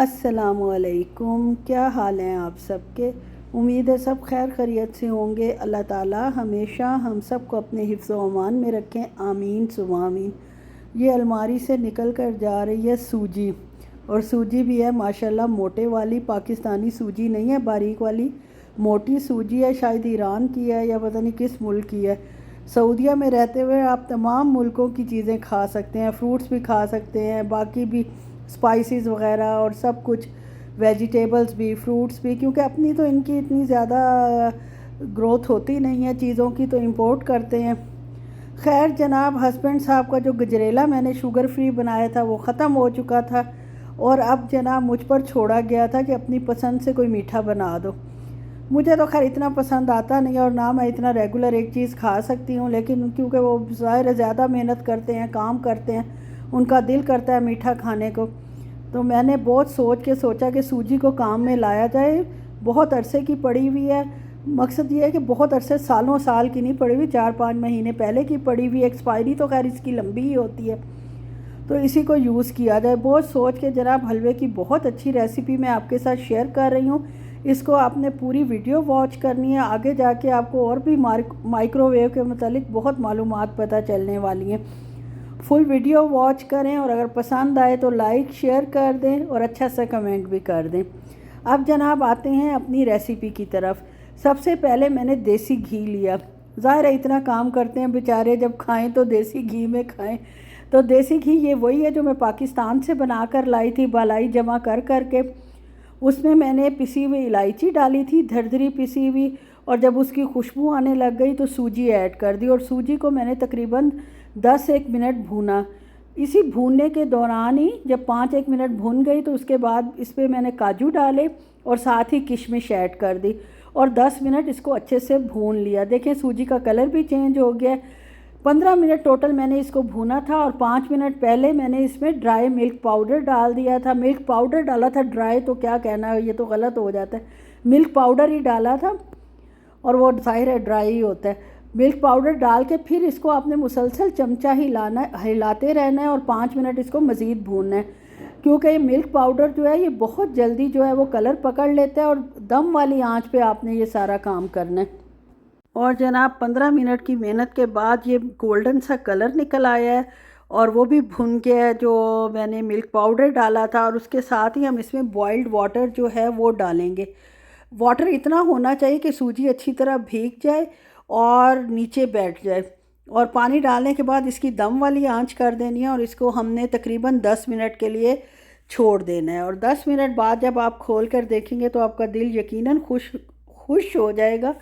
अस्सलामुअलैकुम। क्या हाल हैं आप सबके। उम्मीद है सब खैर खैरियत से होंगे। अल्लाह ताला हमेशा हम सब को अपने हिफ्ज़ व अमान में रखें, आमीन सुम्मा आमीन। ये अलमारी से निकल कर जा रही है सूजी, और सूजी भी है माशाल्लाह मोटे वाली, पाकिस्तानी सूजी नहीं है, बारीक वाली मोटी सूजी है। शायद ईरान की है या पता नहीं किस मुल्क की है। सऊदीया में रहते हुए आप तमाम मुल्कों की चीज़ें खा सकते हैं, फ्रूट्स भी खा सकते हैं, बाकी भी स्पाइसेस वगैरह और सब कुछ, वेजिटेबल्स भी, फ्रूट्स भी, क्योंकि अपनी तो इनकी इतनी ज़्यादा ग्रोथ होती नहीं है चीज़ों की, तो इंपोर्ट करते हैं। खैर जनाब, हस्बैंड साहब का जो गजरेला मैंने शुगर फ्री बनाया था वो ख़त्म हो चुका था, और अब जनाब मुझ पर छोड़ा गया था कि अपनी पसंद से कोई मीठा बना दो। मुझे तो खैर इतना पसंद आता नहीं और ना मैं इतना रेगुलर एक चीज़ खा सकती हूँ, लेकिन क्योंकि वो ज़ाहिर है ज़्यादा मेहनत करते हैं, काम करते हैं, उनका दिल करता है मीठा खाने को। तो मैंने बहुत सोच के सोचा कि सूजी को काम में लाया जाए। बहुत अरसे की पड़ी हुई है। मकसद ये है कि बहुत अरसे, सालों साल की नहीं पड़ी हुई, 4-5 महीने पहले की पड़ी हुई। एक्सपायरी तो खैर इसकी लंबी ही होती है, तो इसी को यूज़ किया जाए। बहुत सोच के जनाब हलवे की बहुत अच्छी रेसिपी मैं आपके साथ शेयर कर रही हूँ। इसको आपने पूरी वीडियो वॉच करनी है, आगे जाके आपको और भी माइक्रोवेव के मतलब बहुत मालूमात पता चलने वाली हैं। फुल वीडियो वॉच करें, और अगर पसंद आए तो लाइक शेयर कर दें और अच्छा सा कमेंट भी कर दें। अब जनाब आते हैं अपनी रेसिपी की तरफ। सबसे पहले मैंने देसी घी लिया। ज़ाहिर है इतना काम करते हैं बेचारे, जब खाएं तो देसी घी में खाएं। तो देसी घी ये वही है जो मैं पाकिस्तान से बना कर लाई थी, बालाई जमा कर कर के। उसमें मैंने पिसी हुई इलायची डाली थी, धरधरी पिसी हुई, और जब उसकी खुशबू आने लग गई तो सूजी ऐड कर दी, और सूजी को मैंने तकरीबन 10-1 मिनट भूना। इसी भूनने के दौरान ही जब 5-1 मिनट भून गई तो उसके बाद इस पर मैंने काजू डाले और साथ ही किशमिश ऐड कर दी, और 10 मिनट इसको अच्छे से भून लिया। देखें सूजी का कलर भी चेंज हो गया। 15 मिनट टोटल मैंने इसको भूना था, और 5 मिनट पहले मैंने इसमें ड्राई मिल्क पाउडर डाल दिया था। मिल्क पाउडर डाला था, ड्राई तो क्या कहना, ये तो गलत हो जाता है। मिल्क पाउडर ही डाला था, और वो ज़ाहिर है ड्राई ही होता है। मिल्क पाउडर डाल के फिर इसको आपने मुसलसल चमचा हिलाते रहना है, और 5 मिनट इसको मज़ीद भूनना है, क्योंकि ये मिल्क पाउडर जो है ये बहुत जल्दी जो है वो कलर पकड़ लेता है, और दम वाली आंच पे आपने ये सारा काम करना है। और जनाब 15 मिनट की मेहनत के बाद ये गोल्डन सा कलर निकल आया है, और वो भी भुन के है जो मैंने मिल्क पाउडर डाला था। और उसके साथ ही हम इसमें बॉइल्ड वाटर जो है वो डालेंगे। वाटर इतना होना चाहिए कि सूजी अच्छी तरह भीग जाए और नीचे बैठ जाए, और पानी डालने के बाद इसकी दम वाली आंच कर देनी है, और इसको हमने तकरीबन 10 मिनट के लिए छोड़ देना है। और 10 मिनट बाद जब आप खोल कर देखेंगे तो आपका दिल यकीनन खुश खुश हो जाएगा।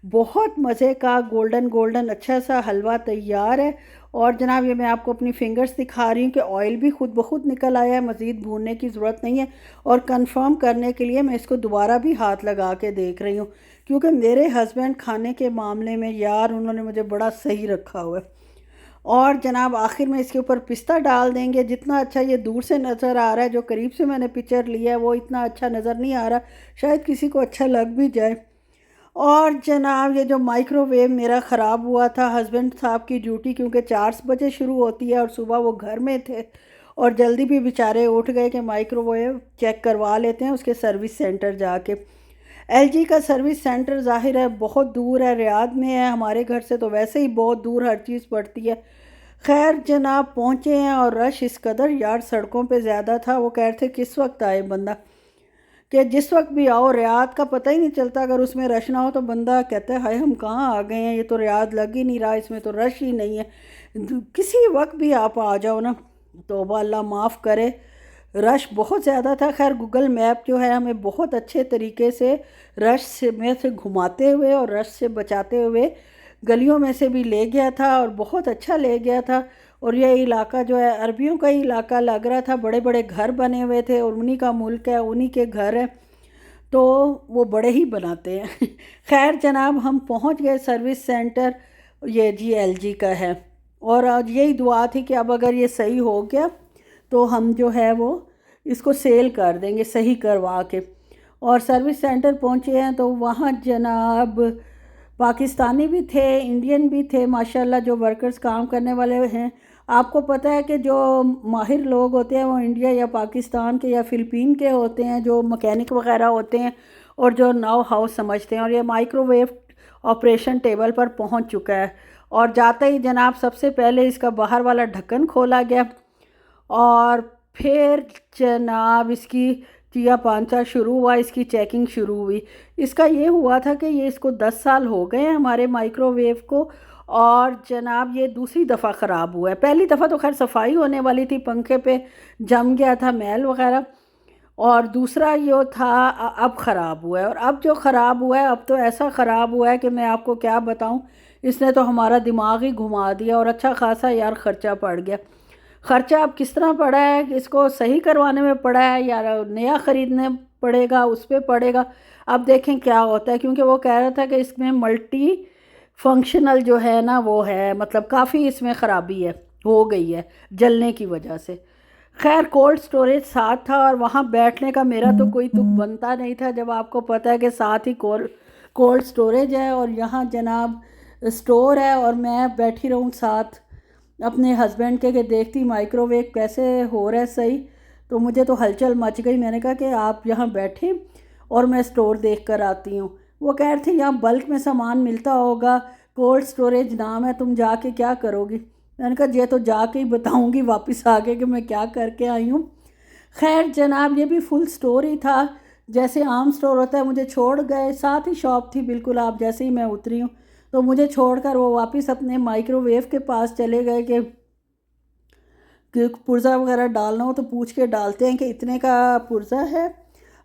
बहुत मज़े का गोल्डन गोल्डन अच्छा सा हलवा तैयार है। और जनाब ये मैं आपको अपनी फिंगर्स दिखा रही हूँ कि ऑयल भी खुद ब खुद निकल आया है, मज़ीद भूनने की ज़रूरत नहीं है। और कंफर्म करने के लिए मैं इसको दोबारा भी हाथ लगा के देख रही हूँ, क्योंकि मेरे हस्बैंड खाने के मामले में यार उन्होंने मुझे बड़ा सही रखा हुआ है। और जनाब आखिर में इसके ऊपर पिस्ता डाल देंगे। जितना अच्छा ये दूर से नज़र आ रहा है, जो करीब से मैंने पिक्चर लिया है वो इतना अच्छा नज़र नहीं आ रहा, शायद किसी को अच्छा लग भी जाए। और जनाब ये जो माइक्रोवेव मेरा ख़राब हुआ था, हस्बैंड साहब की ड्यूटी क्योंकि 4 बजे शुरू होती है और सुबह वो घर में थे, और जल्दी भी बेचारे उठ गए कि माइक्रोवेव चेक करवा लेते हैं उसके सर्विस सेंटर जाके। एलजी का सर्विस सेंटर ज़ाहिर है बहुत दूर है, रियाद में है, हमारे घर से तो वैसे ही बहुत दूर हर चीज़ पड़ती है। खैर जनाब पहुँचे हैं, और रश इस कदर यार सड़कों पे ज़्यादा था। वो कह रहे थे किस वक्त आए बंदा, कि जिस वक्त भी आओ रियाद का पता ही नहीं चलता। अगर उसमें रश ना हो तो बंदा कहता है हाय हम कहाँ आ गए हैं, ये तो रियाद लग ही नहीं रहा, इसमें तो रश ही नहीं है। किसी वक्त भी आप आ जाओ ना, तो अल्लाह माफ़ करे, रश बहुत ज़्यादा था। खैर गूगल मैप जो है हमें बहुत अच्छे तरीके से रश से घुमाते हुए और रश से बचाते हुए गलियों में से भी ले गया था, और बहुत अच्छा ले गया था। और यह इलाका जो है अरबियों का ही इलाका लग रहा था, बड़े बड़े घर बने हुए थे, और उन्हीं का मुल्क है, उन्हीं के घर है, तो वो बड़े ही बनाते हैं। खैर जनाब हम पहुंच गए सर्विस सेंटर, ये जी एलजी का है। और आज यही दुआ थी कि अब अगर ये सही हो गया तो हम जो है वो इसको सेल कर देंगे सही करवा के। और सर्विस सेंटर पहुंचे हैं तो वहाँ जनाब पाकिस्तानी भी थे, इंडियन भी थे माशाल्लाह, जो वर्कर्स काम करने वाले हैं। आपको पता है कि जो माहिर लोग होते हैं वो इंडिया या पाकिस्तान के या फ़िलिपीन के होते हैं, जो मैकेनिक वगैरह होते हैं और जो नाउ हाउस समझते हैं। और ये माइक्रोवेव ऑपरेशन टेबल पर पहुंच चुका है और जाते ही जनाब सबसे पहले इसका बाहर वाला ढक्कन खोला गया और फिर जनाब इसकी चिया पांचा शुरू हुआ, इसकी चेकिंग शुरू हुई। इसका ये हुआ था कि ये इसको 10 साल हो गए हैं हमारे माइक्रोवेव को, और जनाब ये दूसरी दफ़ा ख़राब हुआ है। पहली दफ़ा तो खैर सफाई होने वाली थी, पंखे पे जम गया था मैल वगैरह, और दूसरा ये था अब ख़राब हुआ है। और अब जो ख़राब हुआ है, अब तो ऐसा ख़राब हुआ है कि मैं आपको क्या बताऊं, इसने तो हमारा दिमाग ही घुमा दिया और अच्छा खासा यार ख़र्चा पड़ गया। ख़र्चा अब किस तरह पड़ा है, इसको सही करवाने में पड़ा है या नया ख़रीदने पड़ेगा, उस पर पड़ेगा। अब देखें क्या होता है, क्योंकि वो कह रहा था कि इसमें मल्टी फंक्शनल जो है ना वो है, मतलब काफ़ी इसमें ख़राबी है, हो गई है जलने की वजह से। खैर कोल्ड स्टोरेज साथ था और वहाँ बैठने का मेरा तो कोई तुक बनता नहीं था, जब आपको पता है कि साथ ही कोल्ड स्टोरेज है और यहाँ जनाब स्टोर है, और मैं बैठी रहूँ साथ अपने हस्बैंड के देखती माइक्रोवेव कैसे हो रहा है सही। तो मुझे तो हलचल मच गई। मैंने कहा कि आप यहाँ बैठे और मैं स्टोर देख कर आती हूँ। वो कह रहे थे यहाँ बल्क में सामान मिलता होगा, कोल्ड स्टोरेज नाम है, तुम जाके क्या करोगी। मैंने कहा ये तो जाके ही बताऊँगी वापस आके कि मैं क्या करके आई हूँ। खैर जनाब ये भी फुल स्टोर ही था, जैसे आम स्टोर होता है। मुझे छोड़ गए, साथ ही शॉप थी बिल्कुल, आप जैसे ही मैं उतरी हूँ तो मुझे छोड़कर वो वापस अपने माइक्रोवेव के पास चले गए कि पुर्ज़ा वगैरह डालना हो तो पूछ के डालते हैं कि इतने का पुर्ज़ा है,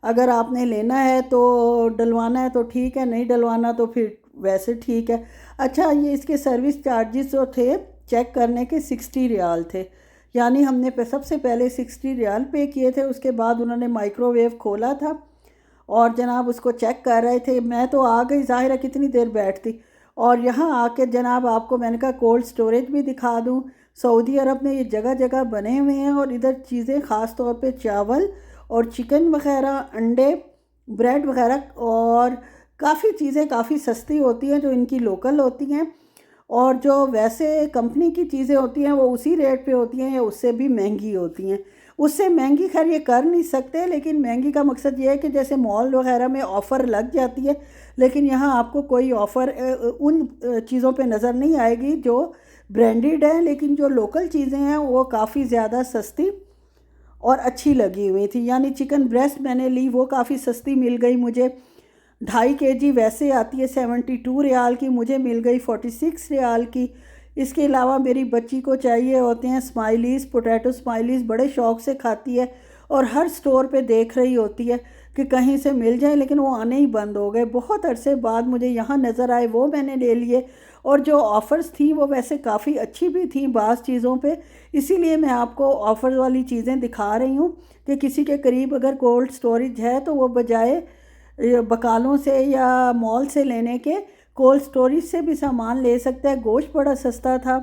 अगर आपने लेना है तो डलवाना है तो ठीक है, नहीं डलवाना तो फिर वैसे ठीक है। अच्छा ये इसके सर्विस चार्जेस जो थे चेक करने के 60 रियाल थे, यानी हमने सबसे पहले 60 रियाल पे किए थे। उसके बाद उन्होंने माइक्रोवेव खोला था और जनाब उसको चेक कर रहे थे। मैं तो आ गई, ज़ाहिर है कितनी देर बैठती। और यहाँ आके जनाब आपको मैंने कहा कोल्ड स्टोरेज भी दिखा दूँ। सऊदी अरब में ये जगह जगह बने हुए हैं और इधर चीज़ें ख़ास तौर पे चावल और चिकन वगैरह, अंडे, ब्रेड वगैरह, और काफ़ी चीज़ें काफ़ी सस्ती होती हैं जो इनकी लोकल होती हैं, और जो वैसे कंपनी की चीज़ें होती हैं वो उसी रेट पे होती हैं या उससे भी महंगी होती हैं। उससे महंगी खैर ये कर नहीं सकते, लेकिन महंगी का मकसद ये है कि जैसे मॉल वगैरह में ऑफ़र लग जाती है, लेकिन यहाँ आपको कोई ऑफ़र उन चीज़ों पे नज़र नहीं आएगी जो ब्रांडेड है, लेकिन जो लोकल चीज़ें हैं वो काफ़ी ज़्यादा सस्ती और अच्छी लगी हुई थी। यानी चिकन ब्रेस्ट मैंने ली, वो काफ़ी सस्ती मिल गई मुझे। 2.5 kg वैसे आती है 72 रियाल की, मुझे मिल गई 46 रियाल की। इसके अलावा मेरी बच्ची को चाहिए होते हैं स्माइलीज़, पोटैटो स्माइलीज़, बड़े शौक़ से खाती है और हर स्टोर पे देख रही होती है कि कहीं से मिल जाए, लेकिन वो आने ही बंद हो गए। बहुत अरसे बाद मुझे यहाँ नज़र आए, वो मैंने ले लिए। और जो ऑफ़र्स थी वो वैसे काफ़ी अच्छी भी थी बाज़ चीज़ों पे, इसीलिए मैं आपको ऑफ़र वाली चीज़ें दिखा रही हूँ कि किसी के करीब अगर कोल्ड स्टोरेज है तो वो बजाय बकालों से या मॉल से लेने के कोल्ड स्टोरेज से भी सामान ले सकता है। गोश्त बड़ा सस्ता था,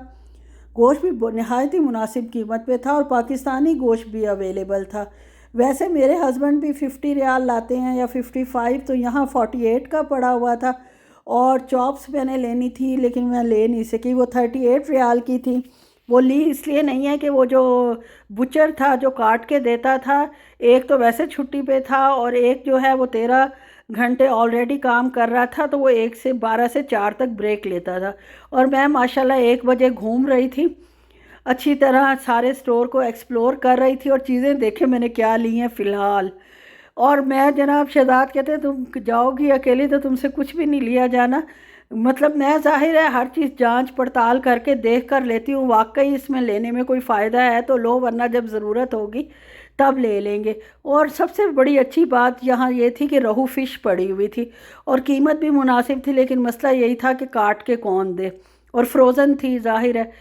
गोश्त भी नहायत ही मुनासिब कीमत पे था और पाकिस्तानी गोश्त भी अवेलेबल था। वैसे मेरे हस्बैंड भी 50 रियाल लाते हैं या 55, तो यहाँ 48 का पड़ा हुआ था। और चॉप्स मैंने लेनी थी लेकिन मैं ले नहीं सकी, वो 38 रियाल की थी। वो ली इसलिए नहीं है कि वो जो बुचर था जो काट के देता था, एक तो वैसे छुट्टी पे था और एक जो है वो 13 घंटे ऑलरेडी काम कर रहा था, तो वो 1 से 12 से 4 तक ब्रेक लेता था। और मैं माशाल्लाह 1 बजे घूम रही थी, अच्छी तरह सारे स्टोर को एक्सप्लोर कर रही थी और चीज़ें देखे मैंने क्या ली हैं फ़िलहाल। और मैं जनाब शहजाद कहते हैं तुम जाओगी अकेली तो तुमसे कुछ भी नहीं लिया जाना। मतलब मैं ज़ाहिर है हर चीज़ जांच पड़ताल करके देख कर लेती हूँ, वाकई इसमें लेने में कोई फ़ायदा है तो लो, वरना जब ज़रूरत होगी तब ले लेंगे। और सबसे बड़ी अच्छी बात यहाँ ये थी कि रोहू फ़िश पड़ी हुई थी और कीमत भी मुनासिब थी, लेकिन मसला यही था कि काट के कौन दे, और फ्रोज़न थी ज़ाहिर है।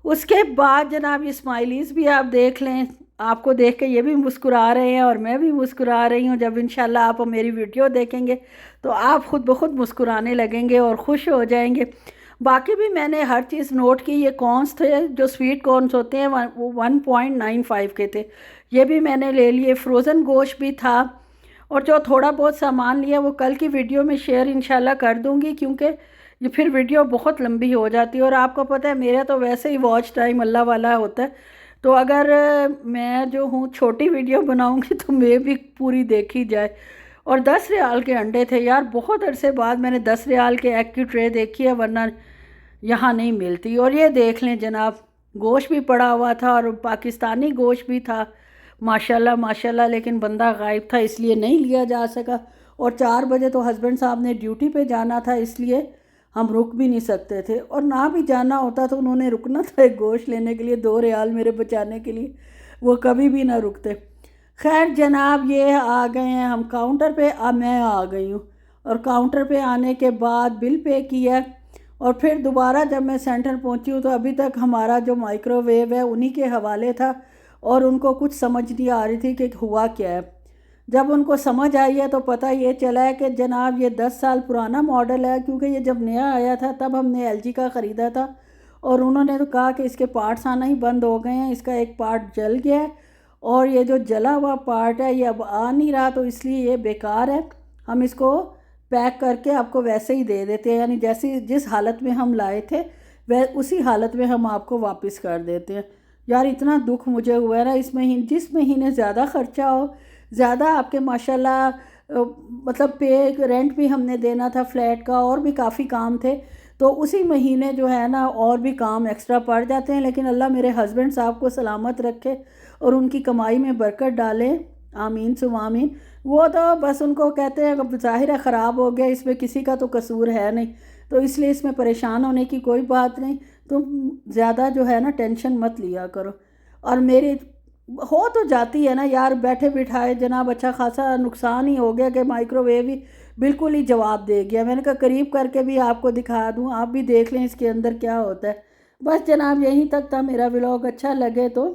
उसके बाद जनाब ये स्माइलीज़ भी आप देख लें, आपको देख के ये भी मुस्कुरा रहे हैं और मैं भी मुस्कुरा रही हूँ। जब इंशाल्लाह आप मेरी वीडियो देखेंगे तो आप ख़ुद ब खुद मुस्कुराने लगेंगे और ख़ुश हो जाएंगे। बाकी भी मैंने हर चीज़ नोट की। ये कॉर्न्स थे जो स्वीट कॉर्न्स होते हैं, वो 1.95 के थे, ये भी मैंने ले लिए। फ्रोज़न गोश्त भी था और जो थोड़ा बहुत सामान लिया वो कल की वीडियो में शेयर इंशाल्लाह कर दूँगी, क्योंकि ये फिर वीडियो बहुत लंबी हो जाती है। और आपको पता है मेरा तो वैसे ही वॉच टाइम अल्लाह वाला होता है, तो अगर मैं जो हूँ छोटी वीडियो बनाऊँगी तो मैं भी पूरी देखी जाए। और 10 रियाल के अंडे थे यार, बहुत अरसे बाद मैंने 10 रियाल के एग की ट्रे देखी है, वरना यहाँ नहीं मिलती। और ये देख लें जनाब, गोश्त भी पड़ा हुआ था और पाकिस्तानी गोश्त भी था माशाल्लाह माशाल्लाह, लेकिन बंदा गायब था इसलिए नहीं लिया जा सका। और 4 बजे तो हस्बैंड साहब ने ड्यूटी पे जाना था, इसलिए हम रुक भी नहीं सकते थे। और ना भी जाना होता तो उन्होंने रुकना था एक गोश्त लेने के लिए, 2 रियाल मेरे बचाने के लिए, वो कभी भी ना रुकते। खैर जनाब, ये आ गए हैं हम काउंटर पे। अब मैं आ गई हूँ और काउंटर पे आने के बाद बिल पे किया। और फिर दोबारा जब मैं सेंटर पहुँची हूँ तो अभी तक हमारा जो माइक्रोवेव है उन्हीं के हवाले था, और उनको कुछ समझ नहीं आ रही थी कि हुआ क्या है। जब उनको समझ आई है तो पता ये चला है कि जनाब ये 10 साल पुराना मॉडल है, क्योंकि ये जब नया आया था तब हमने एलजी का ख़रीदा था। और उन्होंने तो कहा कि इसके पार्ट्स आना ही बंद हो गए हैं, इसका एक पार्ट जल गया है और ये जो जला हुआ पार्ट है ये अब आ नहीं रहा, तो इसलिए ये बेकार है। हम इसको पैक करके आपको वैसे ही दे देते हैं, यानी जैसी जिस हालत में हम लाए थे वह उसी हालत में हम आपको वापस कर देते हैं। यार इतना दुख मुझे हुआ है ना इस महीने, जिस महीने ज़्यादा ख़र्चा हो, ज़्यादा आपके माशाल्लाह मतलब पे रेंट भी हमने देना था फ्लैट का, और भी काफ़ी काम थे, तो उसी महीने जो है ना और भी काम एक्स्ट्रा पड़ जाते हैं। लेकिन अल्लाह मेरे हस्बैंड साहब को सलामत रखे और उनकी कमाई में बरकत डाले, आमीन सुम आमीन। वो तो बस उनको कहते हैं अब ज़ाहिर ख़राब हो गया, इसमें किसी का तो कसूर है नहीं, तो इसलिए इसमें परेशान होने की कोई बात नहीं। तुम ज़्यादा जो है ना टेंशन मत लिया करो। और मेरी हो तो जाती है ना यार, बैठे बिठाए जनाब अच्छा खासा नुकसान ही हो गया कि माइक्रोवेव ही बिल्कुल ही जवाब दे गया। मैंने कहा करीब करके भी आपको दिखा दूं, आप भी देख लें इसके अंदर क्या होता है। बस जनाब यहीं तक था मेरा व्लॉग, अच्छा लगे तो